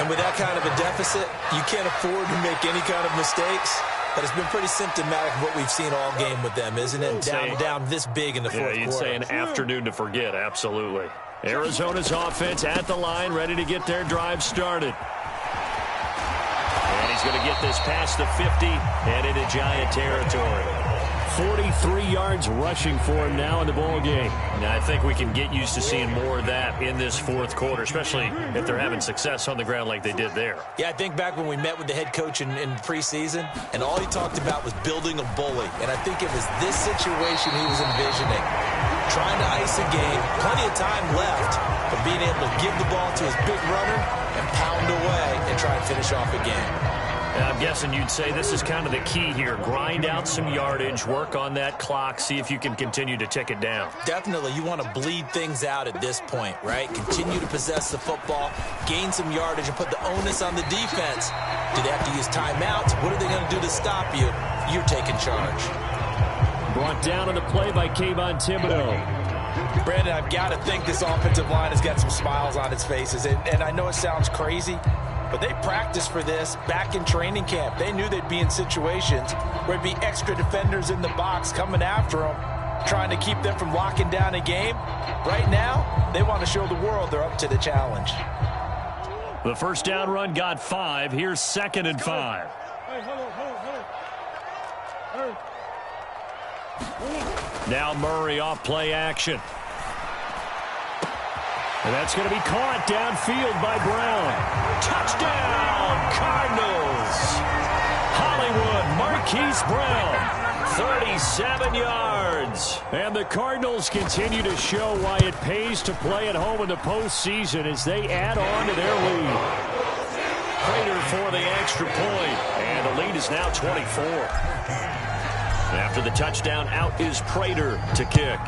And with that kind of a deficit, you can't afford to make any kind of mistakes. But it's been pretty symptomatic of what we've seen all game with them, isn't it? Down this big in the fourth quarter. Yeah, you'd say an afternoon to forget, absolutely. Arizona's offense at the line, ready to get their drive started. And he's going to get this past the 50 and into Giant territory. 43 yards rushing for him now in the ball game. Now, I think we can get used to seeing more of that in this fourth quarter, especially if they're having success on the ground like they did there. Yeah, I think back when we met with the head coach in preseason, and all he talked about was building a bully. And I think it was this situation he was envisioning. Trying to ice a game, plenty of time left, but being able to give the ball to his big runner and pound away and try and finish off a game. I'm guessing you'd say this is kind of the key here. Grind out some yardage, work on that clock, see if you can continue to tick it down. Definitely. You want to bleed things out at this point, right? Continue to possess the football, gain some yardage, and put the onus on the defense. Do they have to use timeouts? What are they going to do to stop you? You're taking charge. Brought down on the play by Kayvon Thibodeau. Brandon, I've got to think this offensive line has got some smiles on its faces. And I know it sounds crazy, but they practiced for this back in training camp. They knew they'd be in situations where there'd be extra defenders in the box coming after them, trying to keep them from locking down a game. Right now, they want to show the world they're up to the challenge. The first down run got 5. Here's 2nd and 5. Now Murray off play action. And that's going to be caught downfield by Brown. Touchdown, Cardinals. Hollywood Marquise Brown, 37 yards. And the Cardinals continue to show why it pays to play at home in the postseason as they add on to their lead. Prater for the extra point, and the lead is now 24. After the touchdown, out is Prater to kick.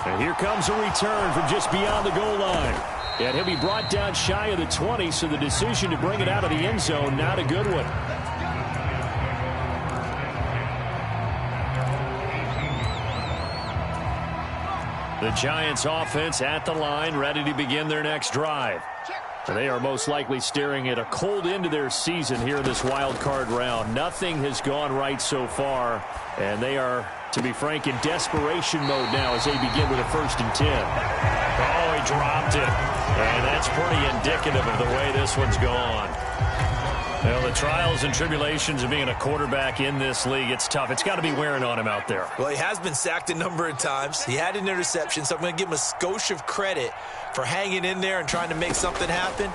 And here comes a return from just beyond the goal line. And he'll be brought down shy of the 20, so the decision to bring it out of the end zone, not a good one. The Giants offense at the line, ready to begin their next drive. They are most likely staring at a cold end to their season here in this wild card round. Nothing has gone right so far, and they are, to be frank, in desperation mode now as they begin with a 1st and 10. Oh, he dropped it, and that's pretty indicative of the way this one's gone. Well, the trials and tribulations of being a quarterback in this league, it's tough. It's got to be wearing on him out there. Well, he has been sacked a number of times. He had an interception, so I'm going to give him a skosh of credit for hanging in there and trying to make something happen,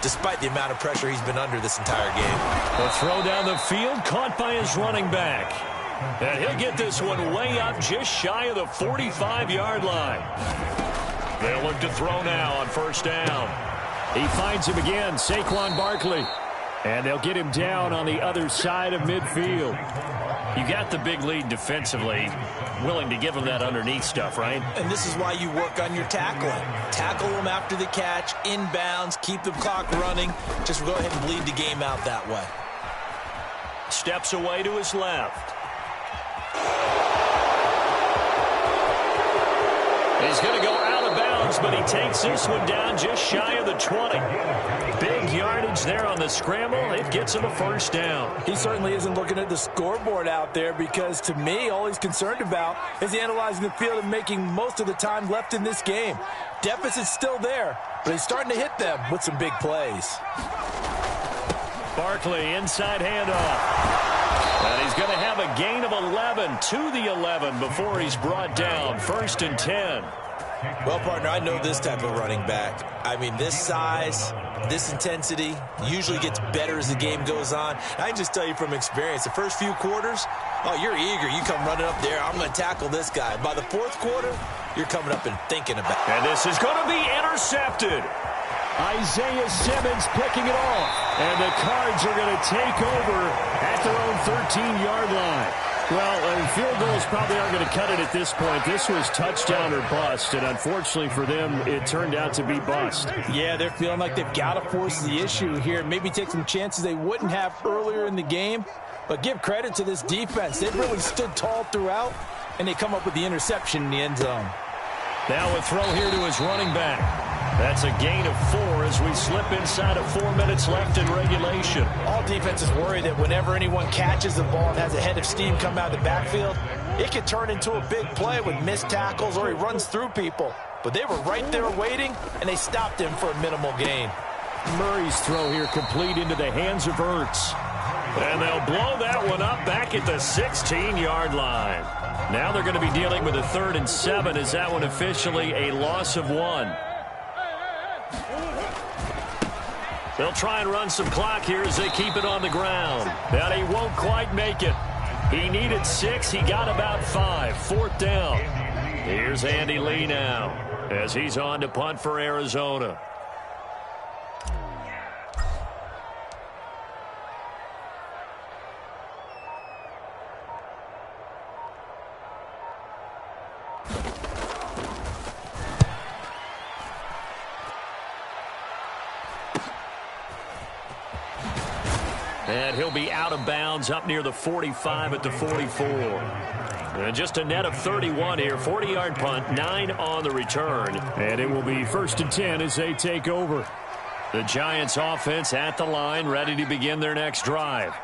despite the amount of pressure he's been under this entire game. The throw down the field, caught by his running back. And he'll get this one way up just shy of the 45-yard line. They'll look to throw now on 1st down. He finds him again, Saquon Barkley. And they'll get him down on the other side of midfield. You got the big lead defensively, willing to give him that underneath stuff, right? And this is why you work on your tackling. Tackle them after the catch, inbounds, keep the clock running. Just go ahead and bleed the game out that way. Steps away to his left. He's going to go out of bounds, but he takes this one down just shy of the 20. Big yardage there on the scramble. It gets him a 1st down. He certainly isn't looking at the scoreboard out there because, to me, all he's concerned about is analyzing the field and making most of the time left in this game. Deficit's still there, but he's starting to hit them with some big plays. Barkley, inside handoff. And he's going to have a gain of 11 to the 11 before he's brought down. 1st and 10. Well, partner, I know this type of running back. I mean, this size, this intensity usually gets better as the game goes on. I can just tell you from experience, the first few quarters, oh, you're eager. You come running up there, I'm going to tackle this guy. By the 4th quarter, you're coming up and thinking about it. And this is going to be intercepted. Isaiah Simmons picking it off. And the Cards are going to take over at their own 13-yard line. Well, field goals probably aren't going to cut it at this point. This was touchdown or bust, and unfortunately for them, it turned out to be bust. Yeah, they're feeling like they've got to force the issue here. Maybe take some chances they wouldn't have earlier in the game. But give credit to this defense. They've really stood tall throughout, and they come up with the interception in the end zone. Now a throw here to his running back. That's a gain of 4 as we slip inside of 4 minutes left in regulation. All defenses worry that whenever anyone catches the ball and has a head of steam come out of the backfield, it could turn into a big play with missed tackles or he runs through people. But they were right there waiting, and they stopped him for a minimal gain. Murray's throw here complete into the hands of Ertz. And they'll blow that one up back at the 16-yard line. Now they're going to be dealing with a 3rd and 7 as that one officially a loss of 1. They'll try and run some clock here as they keep it on the ground. But he won't quite make it. He needed 6. He got about 5. 4th down. Here's Andy Lee now as he's on to punt for Arizona. And he'll be out of bounds up near the 45 at the 44. And just a net of 31 here. 40-yard punt, 9 on the return. And it will be 1st and 10 as they take over. The Giants offense at the line, ready to begin their next drive.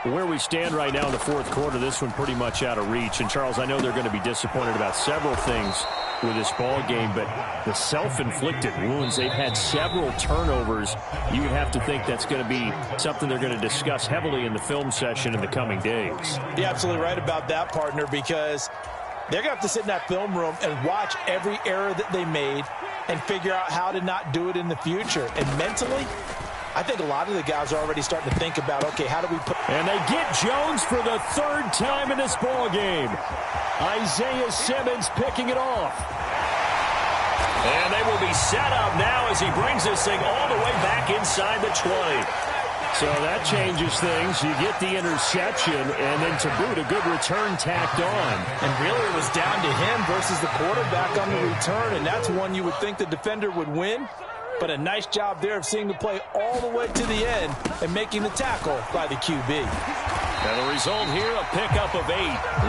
Where we stand right now in the fourth quarter, this one pretty much out of reach. And, Charles, I know they're going to be disappointed about several things with this ball game, but the self-inflicted wounds, they've had several turnovers. You would have to think that's going to be something they're going to discuss heavily in the film session in the coming days. You're absolutely right about that, partner, because they're going to have to sit in that film room and watch every error that they made and figure out how to not do it in the future. And mentally, I think a lot of the guys are already starting to think about, okay, how do we put... And they get Jones for the 3rd time in this ball game. Isaiah Simmons picking it off. And they will be set up now as he brings this thing all the way back inside the 20. So that changes things. You get the interception, and then to boot, a good return tacked on. And really it was down to him versus the quarterback on the return, and that's one you would think the defender would win. But a nice job there of seeing the play all the way to the end and making the tackle by the QB. And the result here, a pickup of 8.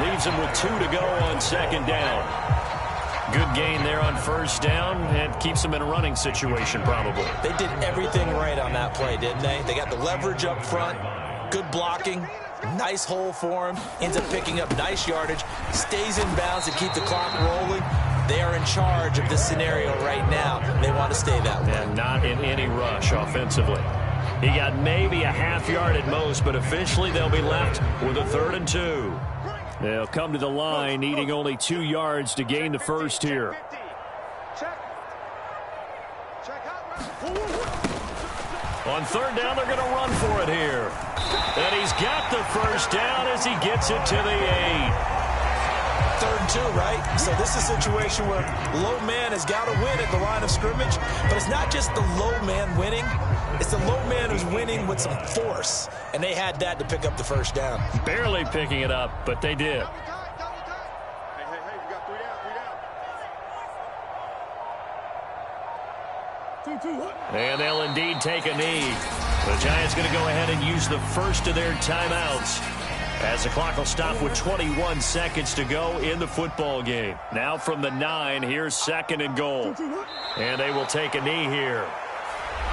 Leaves him with 2 to go on 2nd down. Good gain there on 1st down and keeps them in a running situation probably. They did everything right on that play, didn't they? They got the leverage up front, good blocking, nice hole for him, ends up picking up nice yardage, stays in bounds to keep the clock rolling. They are in charge of this scenario right now. They want to stay that way. And not in any rush offensively. He got maybe a half yard at most, but officially they'll be left with a 3rd and 2. They'll come to the line needing only 2 yards to gain the first here. On 3rd down, they're going to run for it here. And he's got the first down as he gets it to the 8. 3rd and 2, right? So this is a situation where low man has got to win at the line of scrimmage, but it's not just the low man winning. It's the low man who's winning with some force, and they had that to pick up the first down. Barely picking it up, but they did. And they'll indeed take a knee. The Giants going to go ahead and use the first of their timeouts as the clock will stop with 21 seconds to go in the football game. Now from the 9, here's 2nd and goal. And they will take a knee here.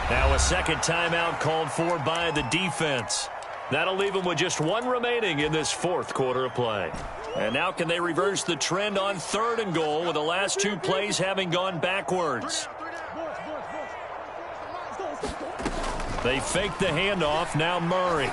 Now a second timeout called for by the defense. That'll leave them with just 1 remaining in this 4th quarter of play. And now can they reverse the trend on 3rd and goal with the last 2 plays having gone backwards? They fake the handoff. Now Murray.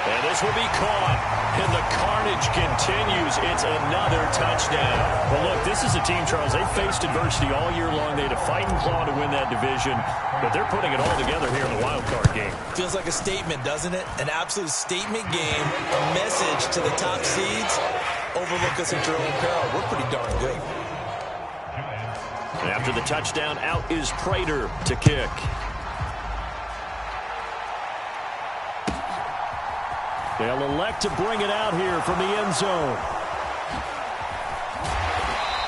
And this will be caught. And the carnage continues. It's another touchdown. Well, look, this is a team, Charles. They faced adversity all year long. They had to fight and claw to win that division. But they're putting it all together here in the wild card game. Feels like a statement, doesn't it? An absolute statement game. A message to the top seeds. Overlook us at your own peril. We're pretty darn good. And after the touchdown, out is Prater to kick. They'll elect to bring it out here from the end zone.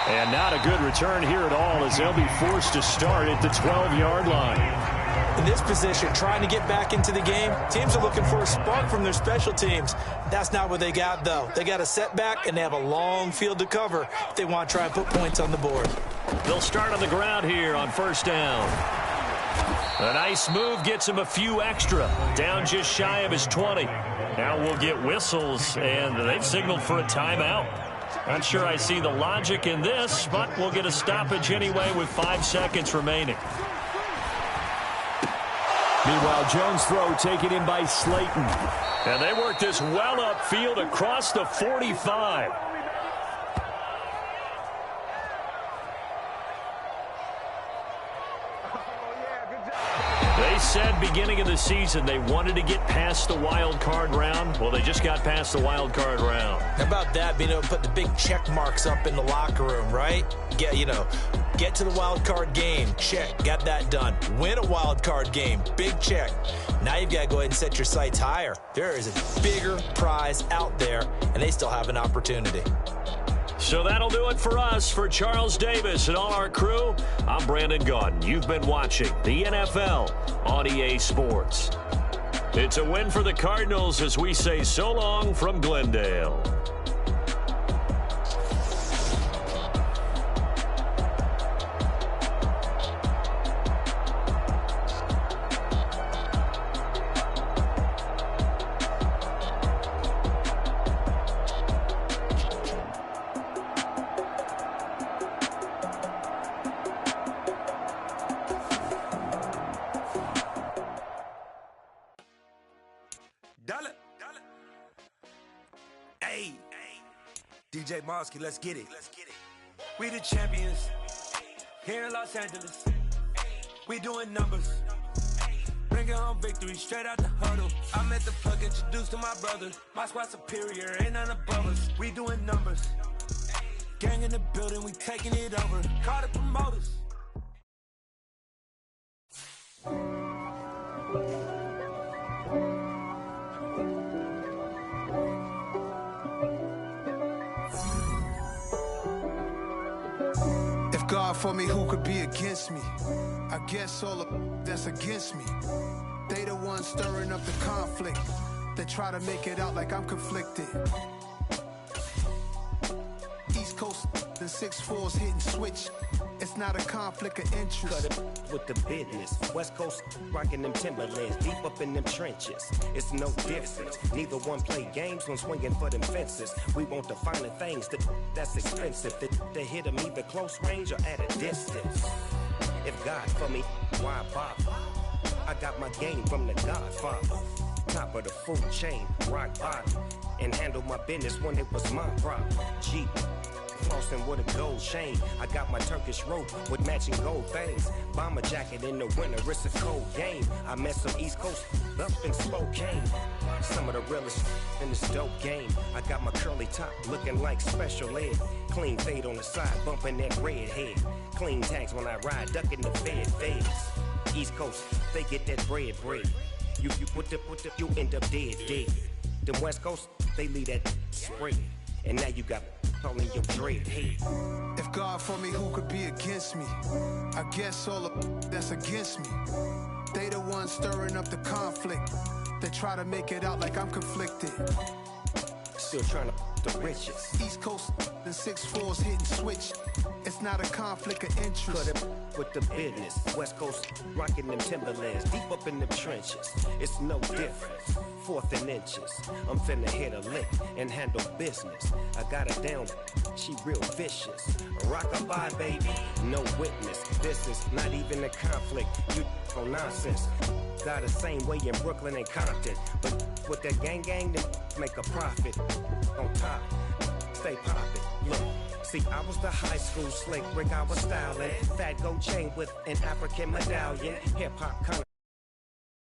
And not a good return here at all as they'll be forced to start at the 12-yard line. In this position, trying to get back into the game, teams are looking for a spark from their special teams. That's not what they got, though. They got a setback, and they have a long field to cover if they want to try and put points on the board. They'll start on the ground here on 1st down. A nice move gets him a few extra. Down just shy of his 20. Now we'll get whistles, and they've signaled for a timeout. Not sure I see the logic in this, but we'll get a stoppage anyway with 5 seconds remaining. Meanwhile, Jones' throw taken in by Slayton. And they work this well upfield across the 45. They said beginning of the season they wanted to get past the wild card round. Well, they just got past the wild card round. How about that, being able to put the big check marks up in the locker room, right? Get to the wild card game. Check. Got that done. Win a wild card game. Big check. Now you've got to go ahead and set your sights higher. There is a bigger prize out there, and they still have an opportunity. So that'll do it for us. For Charles Davis and all our crew, I'm Brandon Gaudin. You've been watching the NFL on EA Sports. It's a win for the Cardinals as we say so long from Glendale. Hey, DJ Mosky, let's get it. We the champions here in Los Angeles. We doing numbers. Bringing home victory straight out the huddle. I'm at the plug, introduced to my brother. My squad superior, ain't none above us. We doing numbers. Gang in the building, we taking it over. Call the promoters. If God for me, who could be against me? I guess all of that's against me. They the ones stirring up the conflict. They try to make it out like I'm conflicted. East Coast, the 6'4s hitting switch. It's not a conflict of interest. Cut it with the business. West Coast rocking them Timberlands, deep up in them trenches. It's no difference. Neither one play games when swinging for them fences. We want the finer things that's expensive. They hit them either close range or at a distance. If God for me, why bother? I got my game from the Godfather. Top of the food chain, rock bottom. And handle my business when it was my problem. Jeep. Flossing with a gold chain. I got my Turkish rope with matching gold things. Bomber jacket in the winter, it's a cold game. I met some East Coast up in Spokane. Some of the realest in this dope game. I got my curly top looking like special ed. Clean fade on the side, bumping that red head. Clean tags when I ride, ducking the feds. East Coast, they get that bread. You put the, you end up dead. Them West Coast, they leave that spread. And now you got all in your dread head. If God for me, who could be against me? I guess all of that's against me. They the ones stirring up the conflict. They try to make it out like I'm conflicted. Still trying to the riches. East Coast, the 6'4s hitting switch. It's not a conflict of interest. Cut it with the business. West Coast rocking them Timberlands, deep up in them trenches. It's no difference. 4th and inches. I'm finna hit a lick and handle business. I got her down, she real vicious. Rock-a-bye, baby, no witness. This is not even a conflict. You on nonsense. Got the same way in Brooklyn and Compton. But with that gang, then make a profit. On top, stay poppin'. Look. See, I was the high school slick Rick, I was styling. Fat gold chain with an African medallion. Hip-hop kind